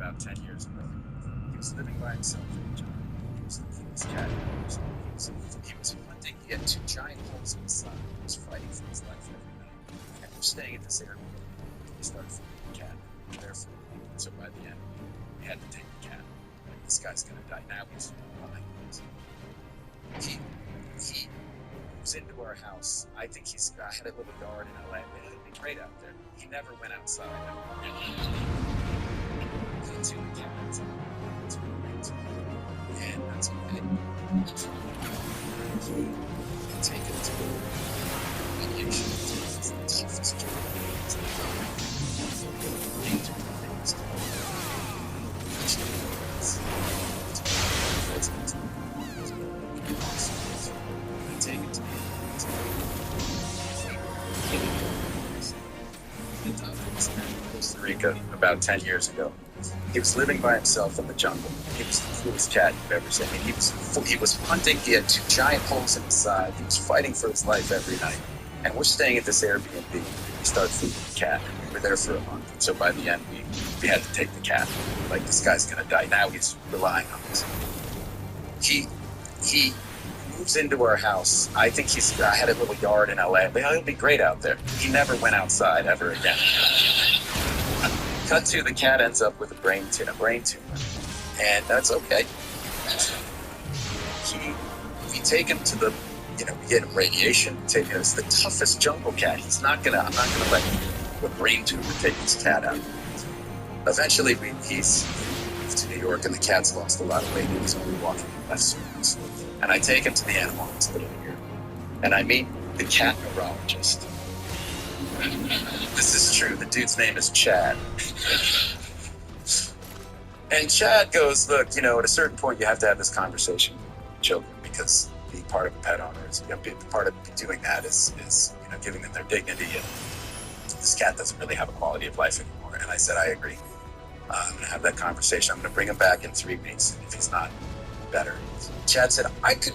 about 10 years ago. He was living by himself in the jungle. He was catting. He was hunting. He had two giant holes in his side. He was fighting for his life every night. And we're staying at this Airbnb. He started feeding the cat. We were there for a month. So by the end, we had to take the cat. Like, this guy's gonna die. Now he's behind us. He moves into our house. I think he's had a little yard in LA. It'd be great out there. He never went outside. He to the cat. And that's okay. He take him to mediation. It's the toughest job. It's take it to Costa Rica about 10 years ago. He was living by himself in the jungle. He was the coolest cat you've ever seen. I mean, he was hunting. He had two giant holes in his side. He was fighting for his life every night. And we're staying at this Airbnb. We started feeding the cat. We were there for a month. And so by the end, we had to take the cat. Like, this guy's gonna die. Now he's relying on us. He moves into our house. I think he's had a little yard in LA. It'll be great out there. He never went outside ever again. Cut to, the cat ends up with a brain tumor, and that's okay. We take him to we get him radiation. Take him. It's the toughest jungle cat. I'm not gonna let a brain tumor take his cat out. Eventually, he's moved to New York, and the cat's lost a lot of weight. He was only walking left circles. And I take him to the animal hospital here, and I meet the cat neurologist. This is true. The dude's name is Chad. And Chad goes, look, at a certain point you have to have this conversation with children, because being part of a pet owner is, part of doing that is giving them their dignity. And this cat doesn't really have a quality of life anymore. And I said, I agree. I'm going to have that conversation. I'm going to bring him back in 3 weeks if he's not better. Chad said, I could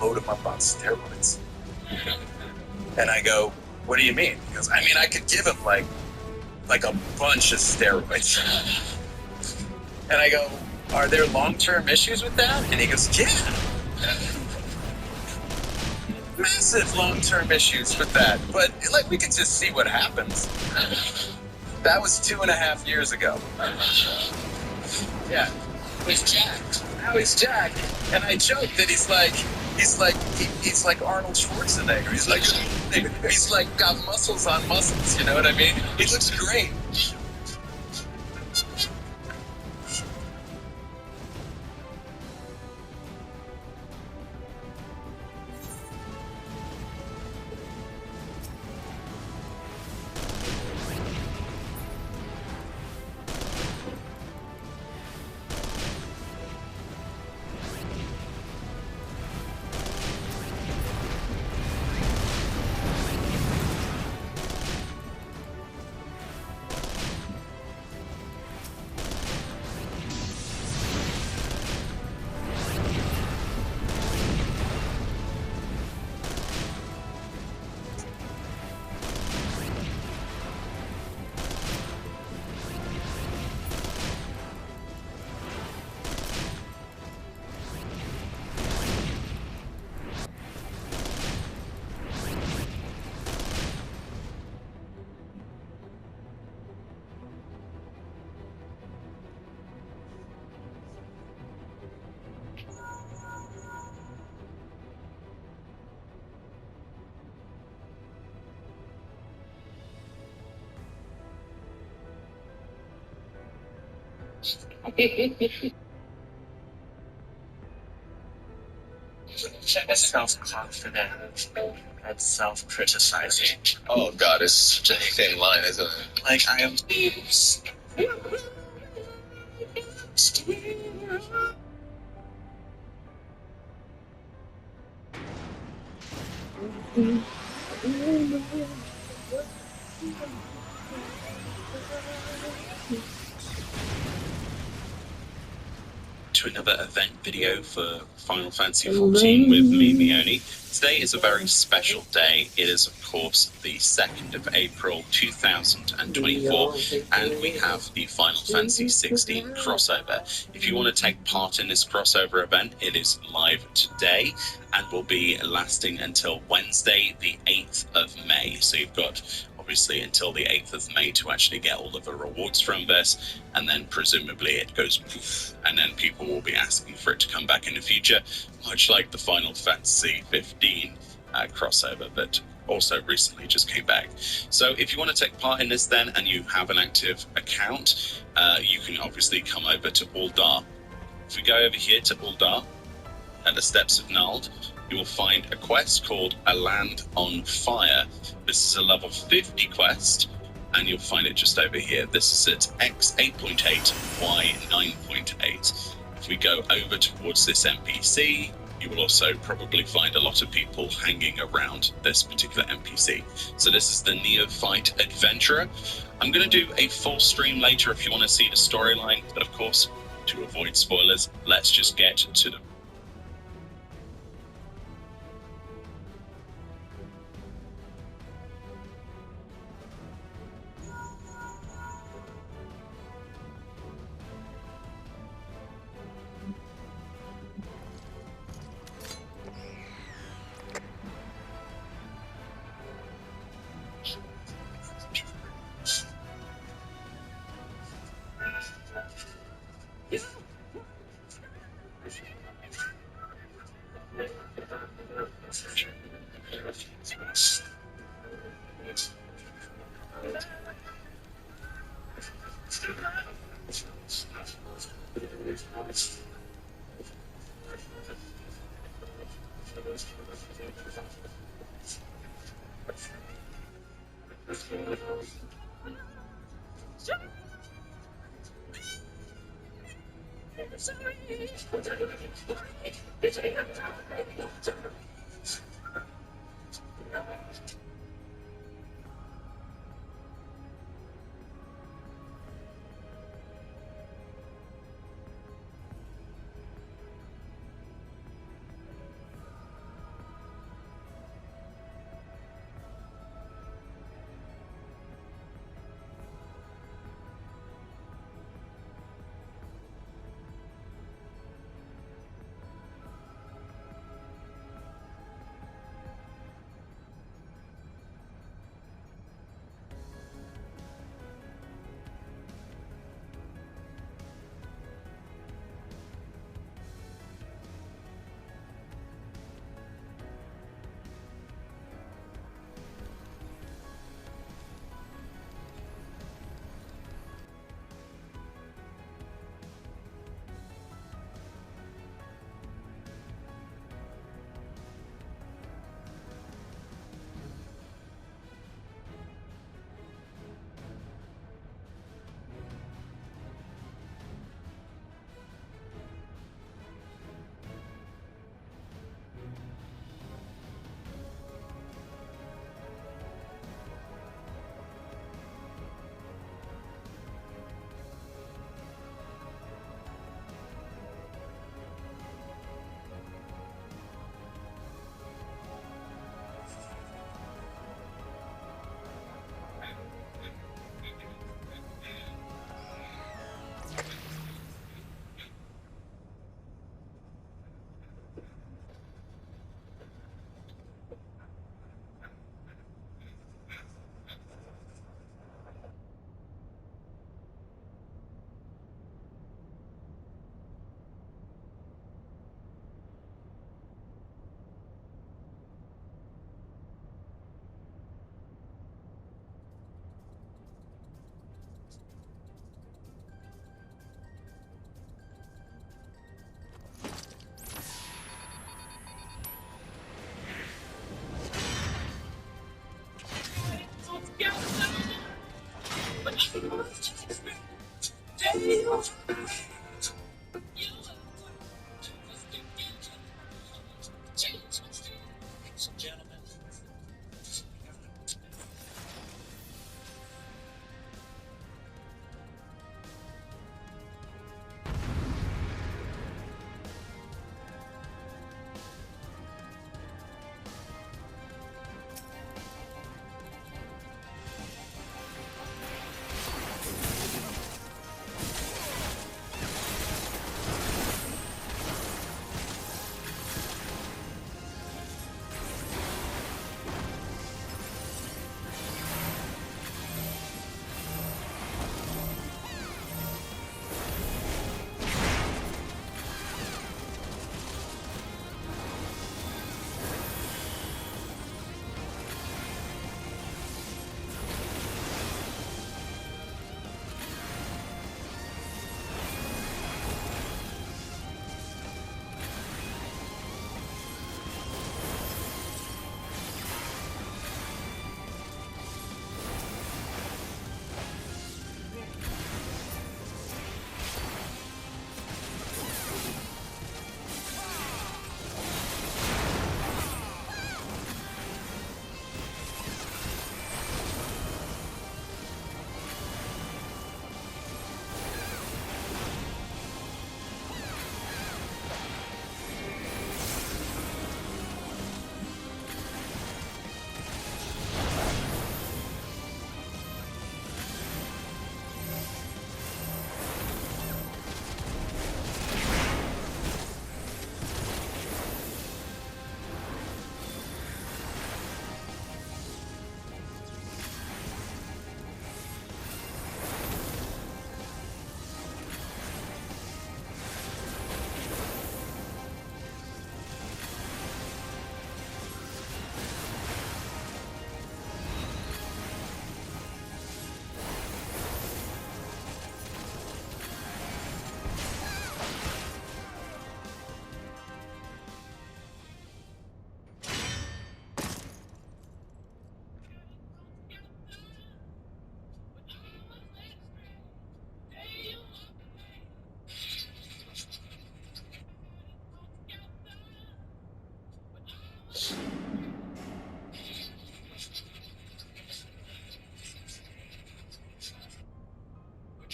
load him up on steroids. And I go, what do you mean? He goes, I could give him like a bunch of steroids. And I go, are there long-term issues with that? And he goes, yeah. Massive long-term issues with that. But we could just see what happens. That was 2.5 years ago. Yeah. He's jacked. Now he's jacked. And I joke that he's like Arnold Schwarzenegger. He's like got muscles on muscles, you know what I mean? He looks great. That's self-confident and self-criticizing. Oh God, it's such a thin line, isn't it? Like, I am. to another event video for Final Fantasy XIV with me, Mioni. Today is a very special day. It is, of course, the 2nd of April 2024, and we have the Final Fantasy XVI crossover. If you want to take part in this crossover event, it is live today and will be lasting until Wednesday, the 8th of May. So you've got obviously until the 8th of May to actually get all of the rewards from this, and then presumably it goes poof, and then people will be asking for it to come back in the future, much like the Final Fantasy 15 crossover, but also recently just came back. So if you want to take part in this then, and you have an active account, you can obviously come over to Ul'dah. If we go over here to Ul'dah, at the Steps of Nald, you will find a quest called A Land on Fire. This is a level 50 quest, and you'll find it just over here. This is at X 8.8, Y 9.8. If we go over towards this NPC, you will also probably find a lot of people hanging around this particular NPC. So this is the Neophyte Adventurer. I'm going to do a full stream later if you want to see the storyline, but of course, to avoid spoilers, let's just get to the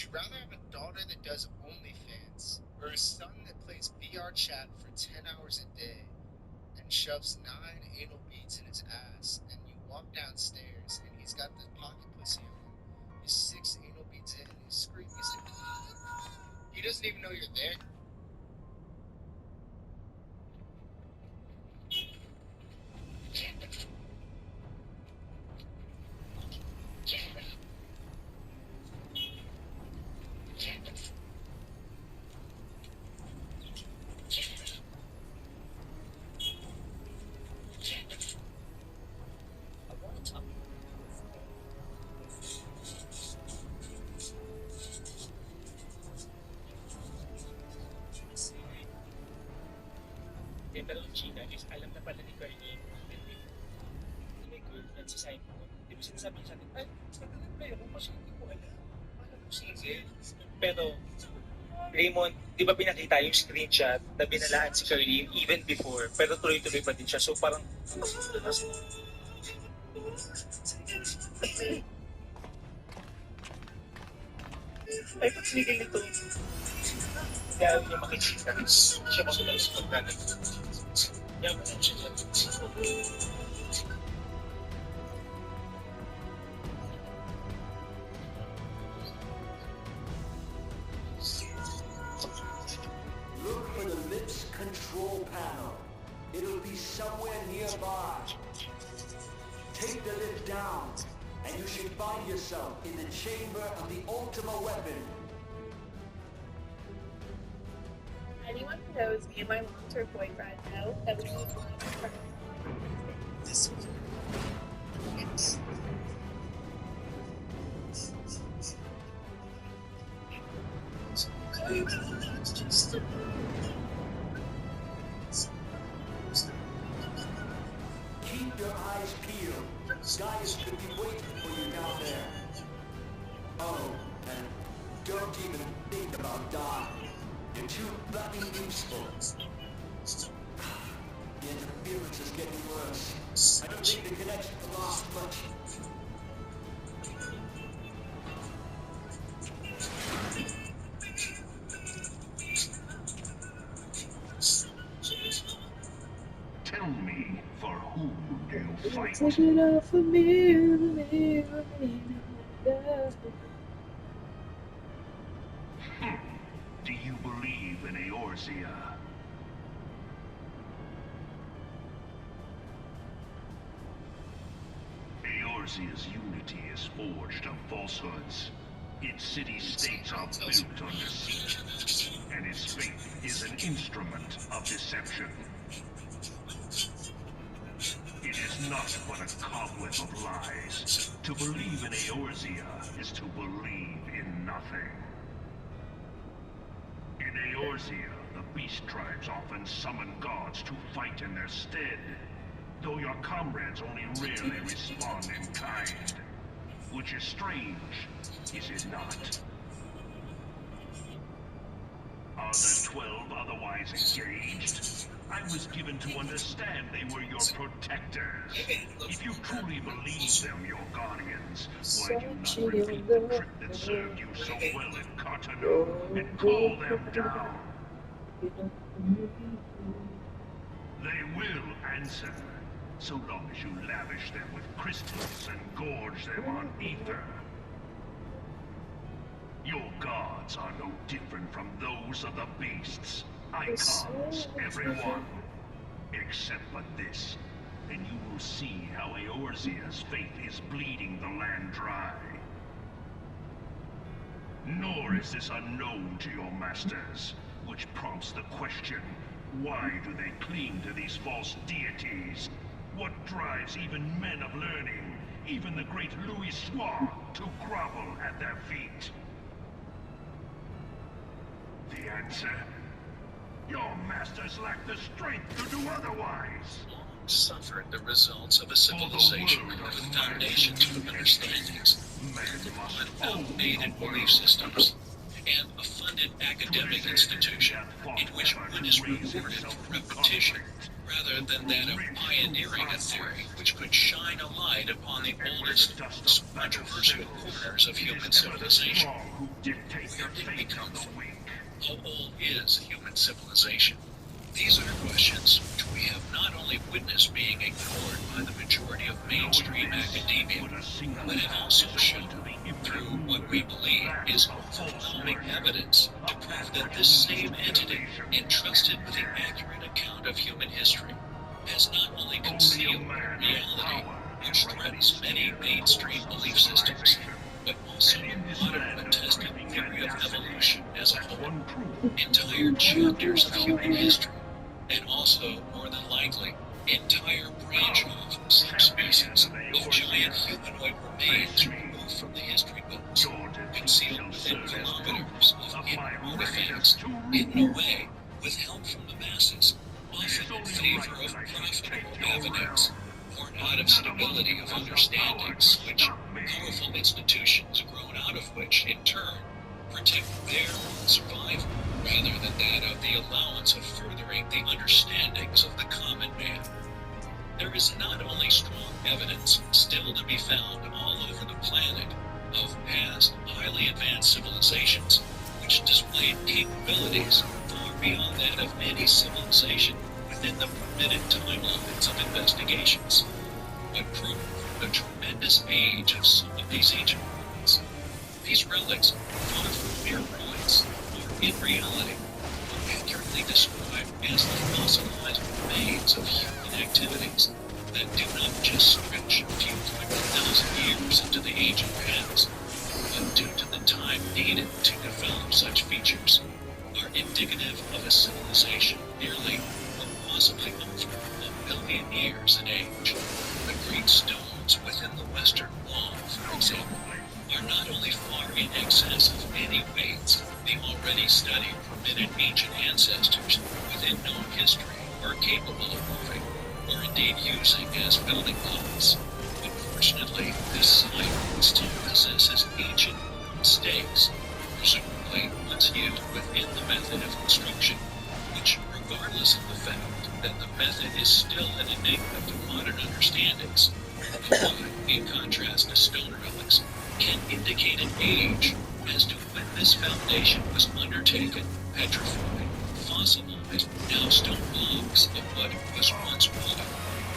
you rather have a daughter that does OnlyFans or a son that plays VR chat for 10 hours a day and shoves 9 anal beads in his ass, and you walk downstairs and he's got the pocket pussy on, he's 6 anal beads in, he's screaming, he's like, he doesn't even know you're there. Pero Gina is alam na pala ni Carlene may girlfriend si Simon. Di ba sinasabi niya sa atin, ay, matagal na yun, kasi hindi ko alam. Alam ko single. Pero, Raymond, di ba pinakita yung screenshot na binalaan si Carlene even before, pero tuloy-tuloy pa din siya. So parang, ay, ba't sinigil nito? Kaya niya makikita. Siya masulang sa pagkanan. Kaya mo na siya. Look for the lips control panel. It'll be somewhere nearby. Take the lip down, and you should find yourself in the chamber of the Ultima weapon. Anyone who knows me and my long-term boyfriend know that we need one of our this yes. Keep your eyes peeled. Gaius could be waiting for you down there. Oh, and don't even think about dying. You're too bloody useful. The interference is getting worse. I don't think the connection will last much. Tell me, for whom do you fight? Take it off of me, Do you believe in Eorzea? Eorzea's unity is forged of falsehoods. Its city-states are built on deceit, and its faith is an instrument of deception. It is not but a cobweb of lies. To believe in Eorzea is to believe in nothing. In Eorzea, the beast tribes often summon gods to fight in their stead, though your comrades only rarely respond in kind. Which is strange, is it not? Are the 12 otherwise engaged? I was given to understand they were your protectors. If you truly believe them your guardians, why do you not repeat the trick that served you so well in Cartano and call them down? They will answer, so long as you lavish them with crystals and gorge them on ether. Your gods are no different from those of the beasts. Icons, everyone. Except for this, and you will see how Eorzea's faith is bleeding the land dry. Nor is this unknown to your masters, which prompts the question, why do they cling to these false deities? What drives even men of learning, even the great Louis Soir, to grovel at their feet? The answer? Your masters lack the strength to do otherwise. Suffered the results of a civilization with foundations of understandings, with outdated belief systems, and a funded academic institution in which one is rewarded for repetition, rather than that of pioneering a theory which could shine a light upon the oldest, most controversial corners of human civilization. Who dictate the Where did we fate come of the from? weak. How old is human civilization? These are questions which we have not only witnessed being ignored by the majority of mainstream academia, but have also shown through what we believe is overwhelming evidence to prove that this same entity, entrusted with the accurate account of human history, has not only concealed the reality which threatens many mainstream belief systems, but also modern attested theory of evolution as a whole, entire chapters of human history, and also, more than likely, entire branch of subspecies of giant humanoid remains removed from the history books, concealed within kilometers of hidden artifacts, hidden away, with help from the masses, often in favor of profitable avenues, born out of stability of understandings, which powerful institutions grown out of which, in turn, protect their own survival, rather than that of the allowance of furthering the understandings of the common man. There is not only strong evidence still to be found all over the planet of past, highly advanced civilizations which displayed capabilities far beyond that of any civilization within the permitted timelines of investigations, but prove the tremendous age of some of these ancient ruins. These relics, far from mere ruins, are in reality accurately described as the fossilized remains of human activities that do not just stretch a few 100,000 years into the ancient past, but due to the time needed to develop such features, are indicative of a civilization nearly or possibly over 1,000,000 years in age. The great stones within the Western Wall, for example, are not only far in excess of any weights the already studied permitted ancient ancestors within known history are capable of moving, or indeed using as building blocks. Unfortunately, this site still possesses ancient stakes, presumably once used within the method of construction, which, regardless of the fact that the method is still an enigma to modern understandings, in contrast to stone relics, can indicate an age as to when this foundation was undertaken, petrified, fossilized, now stone blocks of what was once water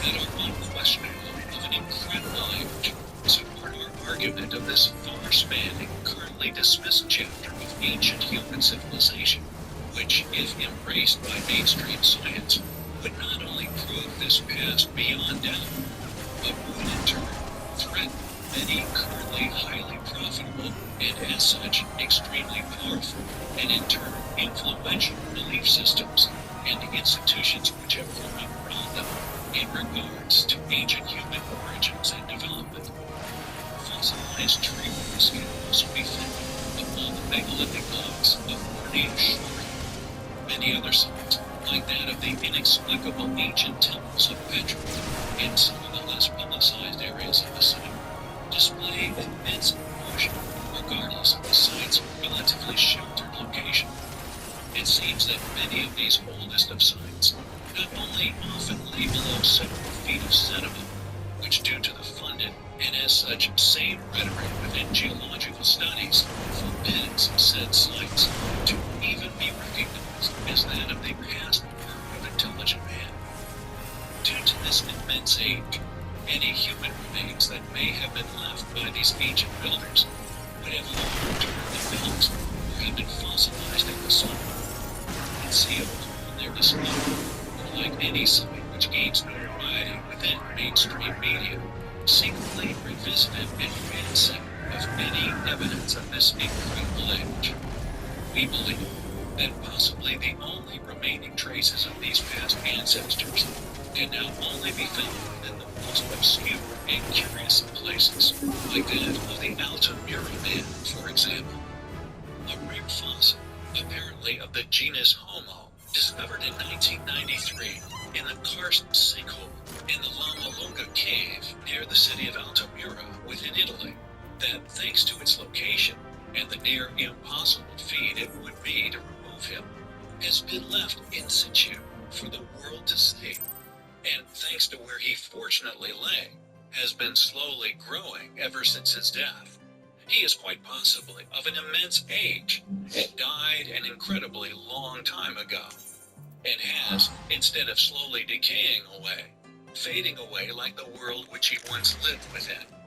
that are unquestionable of an incredible age. Support our argument of this far-spanning, currently dismissed chapter of ancient human civilization, which, if embraced by mainstream science, would not only prove this past beyond doubt, but would in turn threaten many currently highly profitable and as such extremely powerful and in turn influential belief systems and institutions which have grown around them in regards to ancient human origins and development. Fossilized tree roots can also be found among the megalithic blocks of Borneo Shore. Many other sites, like that of the inexplicable ancient temples of Petra and some of the less publicized areas of the site, display immense proportion, regardless of the site's relatively sheltered location. It seems that many of these oldest of sites not only often lay below several feet of sediment, which due to the funded and as such same rhetoric within geological studies forbids said sites to even be recognized as that of the past work of intelligent man. Due to this immense age, any human remains that may have been left by these ancient builders would have long turned to mills or have been fossilized in the sun, concealed from their discovery, or like any site which gains notoriety within mainstream media, secretly revisited and ransacked of any evidence of this incredible age. We believe that possibly the only remaining traces of these past ancestors can now only be found within the most obscure and curious of places, like that of the Altamira man, for example. A rare fossil, apparently of the genus Homo, discovered in 1993 in the karst sinkhole in the Lama Lunga cave near the city of Altamira within Italy, that thanks to its location and the near impossible feat it would be to remove him, has been left in situ for the world to see, and thanks to where he fortunately lay, has been slowly growing ever since his death. He is quite possibly of an immense age, and died an incredibly long time ago, and has, instead of slowly decaying away, fading away like the world which he once lived within.